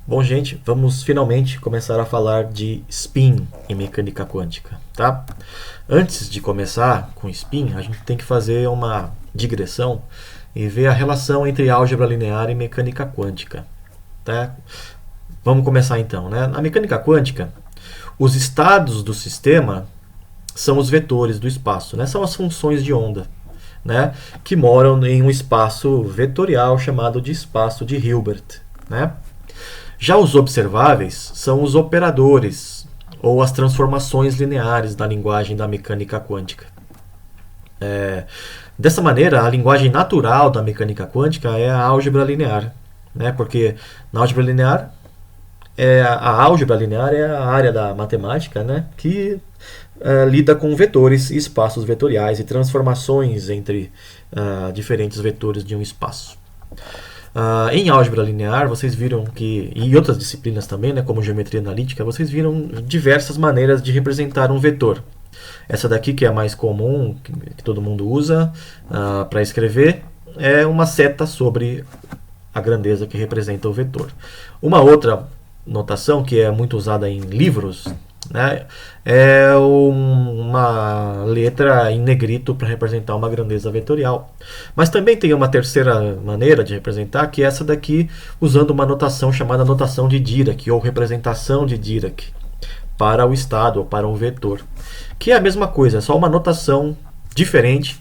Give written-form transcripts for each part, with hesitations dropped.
Bom, gente, vamos finalmente começar a falar de spin em mecânica quântica, tá? Antes de começar com spin, a gente tem que fazer uma digressão e ver a relação entre álgebra linear e mecânica quântica, tá? Vamos começar então, né? Na mecânica quântica, os estados do sistema são os vetores do espaço, né? São as funções de onda, né? Que moram em um espaço vetorial chamado de espaço de Hilbert, né? Já os observáveis são os operadores ou as transformações lineares da linguagem da mecânica quântica. Dessa maneira, a linguagem natural da mecânica quântica é a álgebra linear, né? Porque na álgebra linear, a álgebra linear é a área da matemática, né? Que lida com vetores e espaços vetoriais e transformações entre diferentes vetores de um espaço. Em álgebra linear, vocês viram que, e outras disciplinas também, né, como geometria analítica, vocês viram diversas maneiras de representar um vetor. Essa daqui, que é a mais comum, que todo mundo usa para escrever, é uma seta sobre a grandeza que representa o vetor. Uma outra notação que é muito usada em livros, né, é uma letra em negrito para representar uma grandeza vetorial. Mas também tem uma terceira maneira de representar, que é essa daqui, usando uma notação chamada notação de Dirac, ou representação de Dirac, para o estado, ou para um vetor. Que é a mesma coisa, é só uma notação diferente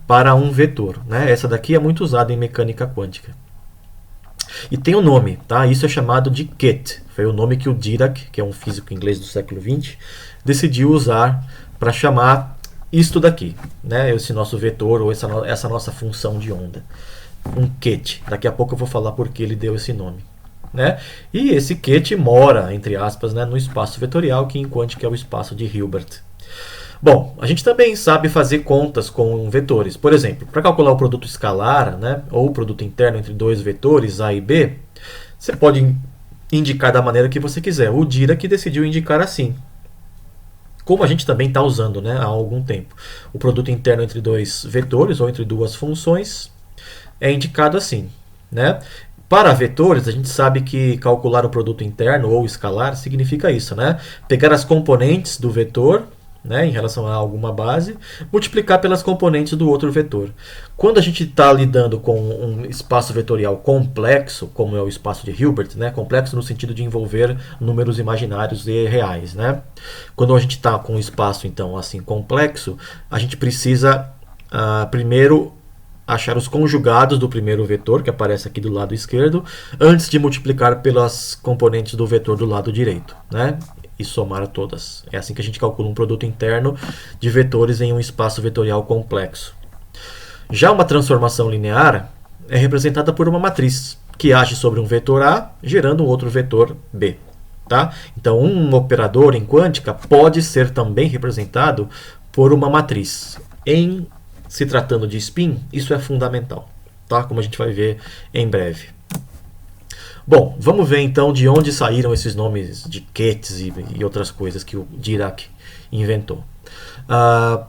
para um vetor, né? Essa daqui é muito usada em mecânica quântica. E tem um nome, tá? Isso é chamado de ket. Foi o nome que o Dirac, que é um físico inglês do século XX, decidiu usar para chamar isto daqui, né? Esse nosso vetor ou essa nossa função de onda. Um ket. Daqui a pouco eu vou falar por que ele deu esse nome, né? E esse ket mora, entre aspas, né, no espaço vetorial, que em quântica é o espaço de Hilbert. Bom, a gente também sabe fazer contas com vetores. Por exemplo, para calcular o produto escalar, né, ou o produto interno entre dois vetores A e B, você pode indicar da maneira que você quiser. O Dirac decidiu indicar assim. Como a gente também está usando, né, há algum tempo. O produto interno entre dois vetores ou entre duas funções é indicado assim, né? Para vetores, a gente sabe que calcular o produto interno ou escalar significa isso, né? Pegar as componentes do vetor, né, em relação a alguma base, multiplicar pelas componentes do outro vetor. Quando a gente está lidando com um espaço vetorial complexo, como é o espaço de Hilbert, né, complexo no sentido de envolver números imaginários e reais, né? Quando a gente está com um espaço então assim complexo, a gente precisa primeiro achar os conjugados do primeiro vetor, que aparece aqui do lado esquerdo, antes de multiplicar pelas componentes do vetor do lado direito, né? E somar todas. É assim que a gente calcula um produto interno de vetores em um espaço vetorial complexo. Já uma transformação linear é representada por uma matriz, que age sobre um vetor A, gerando um outro vetor B. Tá? Então, um operador em quântica pode ser também representado por uma matriz. Em se tratando de spin, isso é fundamental, tá? Como a gente vai ver em breve. Bom, vamos ver então de onde saíram esses nomes de kets e outras coisas que o Dirac inventou.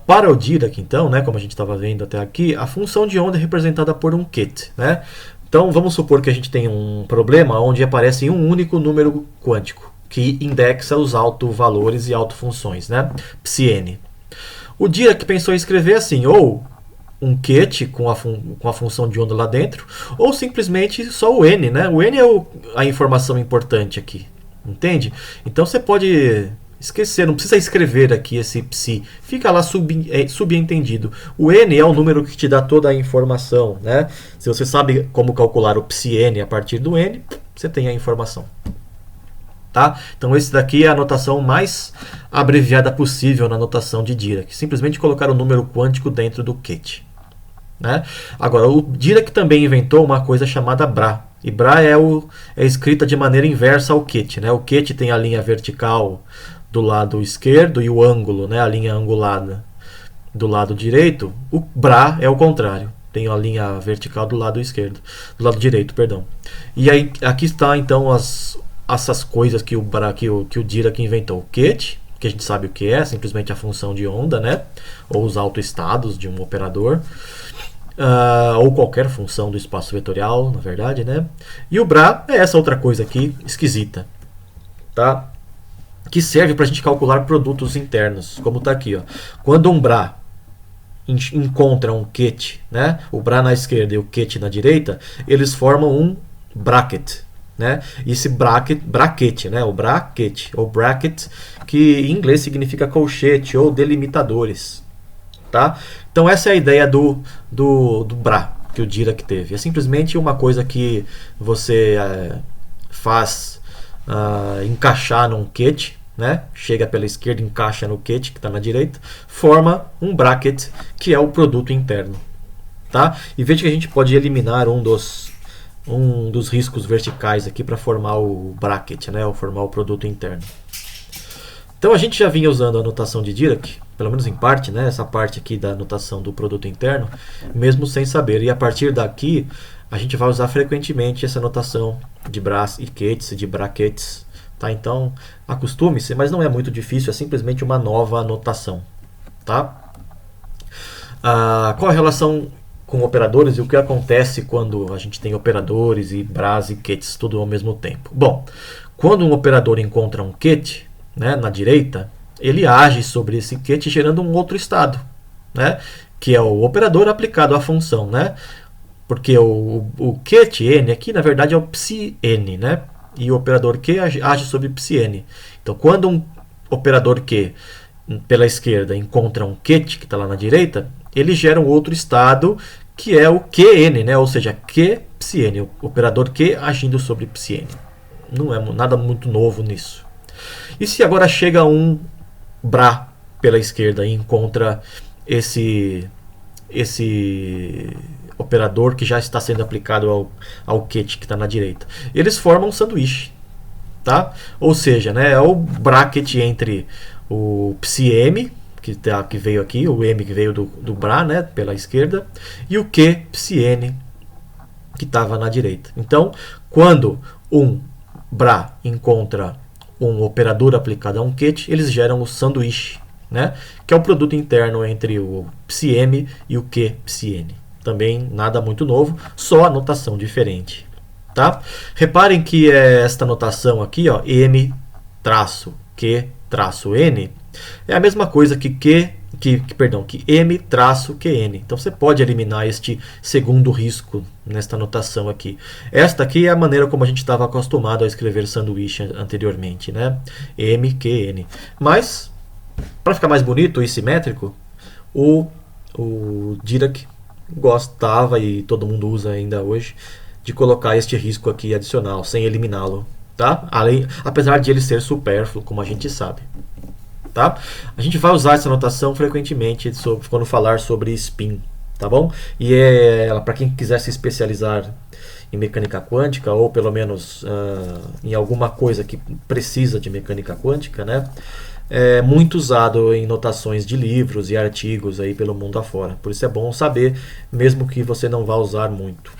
Para o Dirac, então, né, como a gente estava vendo até aqui, a função de onda é representada por um ket, né? Então vamos supor que a gente tem um problema onde aparece um único número quântico que indexa os autovalores e autofunções, né? Psi-n. O Dirac pensou em escrever assim, ou um ket com a função de onda lá dentro, ou simplesmente só o n, né? O n é a informação importante aqui, entende? Então você pode esquecer, não precisa escrever aqui esse psi, fica lá subentendido. O n é o número que te dá toda a informação, né? Se você sabe como calcular o psi-n a partir do n, você tem a informação. Tá? Então esse daqui é a notação mais abreviada possível na notação de Dirac. Simplesmente colocar o número quântico dentro do ket. Né? Agora, o Dirac também inventou uma coisa chamada Bra. E Bra é escrita de maneira inversa ao ket. Né? O ket tem a linha vertical do lado esquerdo e o ângulo, né? A linha angulada do lado direito. O Bra é o contrário. Tem a linha vertical do lado esquerdo, do lado direito, perdão. E aí aqui está então essas coisas que o Dirac inventou. O ket, que a gente sabe o que é, simplesmente a função de onda, né? Ou os autoestados de um operador. ou qualquer função do espaço vetorial, na verdade, né? E o bra é essa outra coisa aqui esquisita, tá? Que serve para a gente calcular produtos internos, como está aqui, ó. Quando um bra encontra um ket, né? O bra na esquerda e o ket na direita, eles formam um bracket, né? Esse bracket, né? O bracket ou bracket, que em inglês significa colchete ou delimitadores, tá? Então essa é a ideia do bra que o Dirac teve. É simplesmente uma coisa que você faz encaixar num ket, né? Chega pela esquerda, encaixa no ket que está na direita, forma um bracket que é o produto interno, tá? E veja que a gente pode eliminar um dos riscos verticais aqui para formar o bracket, né? Ou formar o produto interno. Então a gente já vinha usando a notação de Dirac, pelo menos em parte, né? Essa parte aqui da notação do produto interno, mesmo sem saber. E a partir daqui a gente vai usar frequentemente essa notação de bras e kets, de brackets. Tá? Então, acostume-se, mas não é muito difícil, é simplesmente uma nova anotação. Tá? Qual a relação com operadores e o que acontece quando a gente tem operadores e bras e kets tudo ao mesmo tempo? Bom, quando um operador encontra um ket, né, na direita, ele age sobre esse ket gerando um outro estado, né, que é o operador aplicado à função. Né, porque o ket n aqui, na verdade, é o psi n, né? E o operador Q age sobre psi-n. Então, quando um operador Q pela esquerda encontra um ket que está lá na direita, ele gera um outro estado que é o Qn, né? Ou seja, Q psi-n, o operador Q agindo sobre psi-n. Não é nada muito novo nisso. E se agora chega um bra pela esquerda e encontra esse operador que já está sendo aplicado ao ket que está na direita, eles formam um sanduíche, tá? Ou seja, né, é o bracket entre o psi-m que veio aqui, o m que veio do bra, né, pela esquerda, e o q psi-n que estava na direita. Então, quando um bra encontra um operador aplicado a um ket, eles geram o sanduíche, né, que é o produto interno entre o psi-m e o q psi-n. Também nada muito novo, só a notação diferente. Tá? Reparem que esta notação aqui, ó, m traço q traço n, é a mesma coisa que m traço qn. Então você pode eliminar este segundo risco nesta notação aqui. Esta aqui é a maneira como a gente estava acostumado a escrever sanduíche anteriormente, né? m qn. Mas, para ficar mais bonito e simétrico, o Dirac gostava, e todo mundo usa ainda hoje, de colocar este risco aqui adicional, sem eliminá-lo, tá? Apesar de ele ser supérfluo, como a gente sabe. Tá? A gente vai usar essa notação frequentemente quando falar sobre spin, tá bom? E para quem quiser se especializar em mecânica quântica, ou pelo menos em alguma coisa que precisa de mecânica quântica, né? É muito usado em notações de livros e artigos aí pelo mundo afora. Por isso é bom saber, mesmo que você não vá usar muito,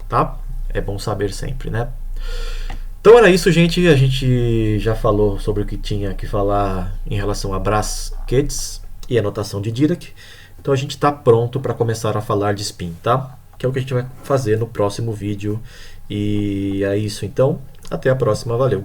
tá? É bom saber sempre, né? Então era isso, gente. A gente já falou sobre o que tinha que falar em relação a bras, kets e a notação de Dirac. Então a gente está pronto para começar a falar de spin, tá? Que é o que a gente vai fazer no próximo vídeo. E é isso, então. Até a próxima. Valeu!